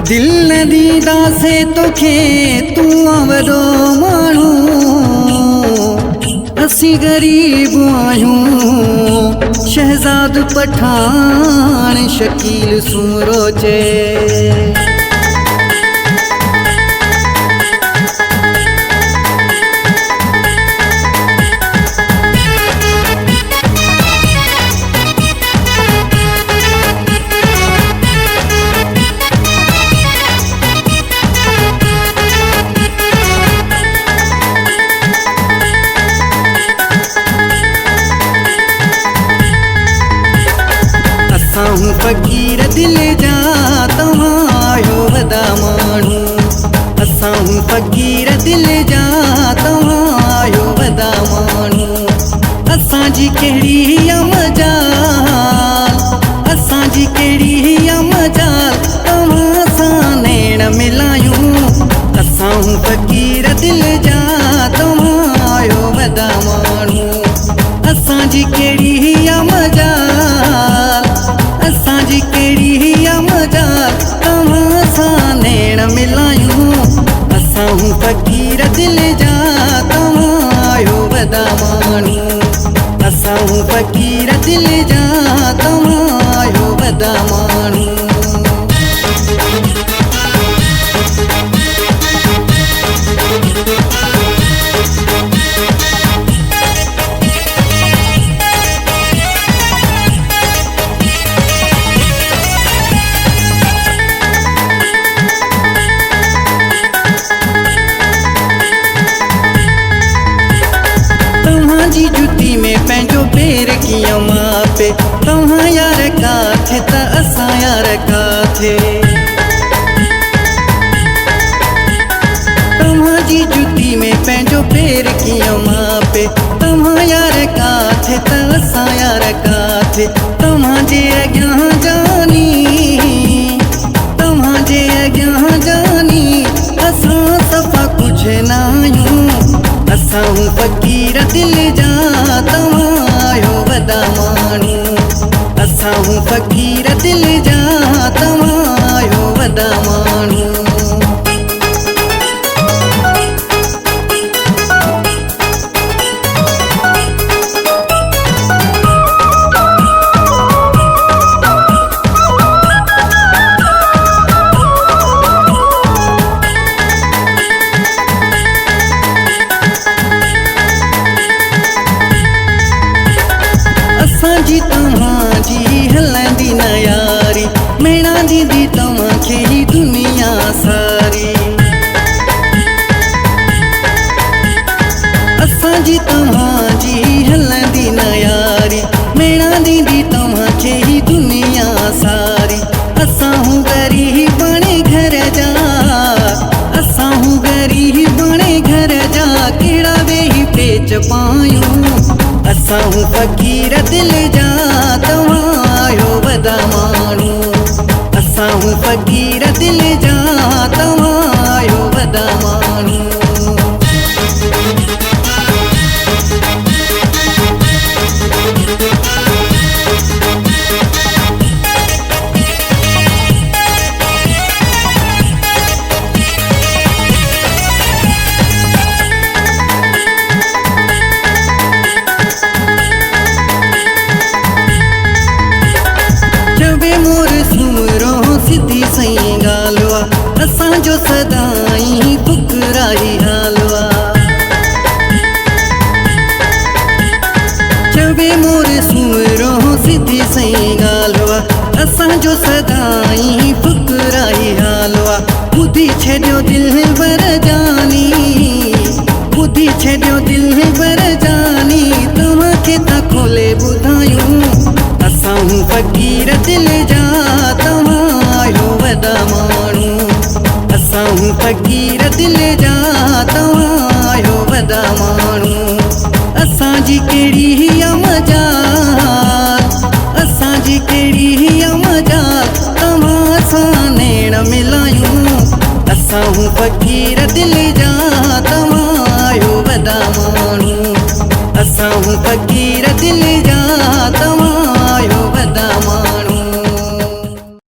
दिल न दीदा से तोखे तू आवरो मानू असी गरीब आयूं शहजाद पठान शकील सुमरो चे असां फ़कीर दिल जा तव्हां वदा माण्हू असां फ़कीर दिल जा तव्हां वदा माण्हू असांजी कहिड़ी मजाल असांजी कहिड़ी मजाल तव्हां सां नैण मिलायूं असां फ़कीर दिल जा तव्हां वदा माण्हू असांजी कहिड़ी मजाल असांजी कहिड़ी मजाल तव्हां सां नैण मिलायूं असां फ़कीर दिल जा तव्हां वदा माण्हू असां फ़कीर दिल जा तव्हां वदा माण्हू तव्हांजी जुती में पंहिंजो पेर कीअं मापे तव्हां यार काथे त असां यार काथे तव्हांजी जुती में पंहिंजो पेर कीअं मापे तव्हां यार काथे त असां यार काथे तव्हांजे अॻियां जानी तव्हांजे अॻियां जानी असां सफ़ा कुझु न आहियूं असां फ़कीर दिल जा तव्हां वदा माण्हू असां फ़कीर दिल जा तव्हां वदा माण्हू असांजी तव्हांजी हलंदी न यारी मेणा दीदी तव्हांखे ही दुनिया सारी असांजी तव्हांजी हलंदी न यारी मेणा दीदी तव्हांखे ही दुनिया सारी असां ग़रीब बणे घर जा असां ग़रीब बणे घर जा कहिड़ा वेही पेच पायूं असां फ़कीर दिल जा तव्हां वदा माण्हू असां फ़कीर दिल जा तव्हां वदा माण्हू मोर सुमरो सिधी सही ॻाल्हि असांजो सदाई फुकराई हालवा चवे मोर सुमरो सिधी सही ॻाल्हि असांजो सदाई फुकराई हालवा ॿुधी छॾियो दिल बर जानी ॿुधी छॾियो दिल बर जानी तव्हांखे त खोले ॿुधायूं असां फ़कीर दिल जा तव्हां वदा माण्हू असां फ़कीर दिल जा तव्हां वदा माण्हू असांजी कहिड़ी मजाल असांजी कहिड़ी मजाल तव्हां सां नैण मिलायूं असां फ़कीर दिल जा तव्हां वदा माण्हू असां फ़कीर दिल जा तव्हां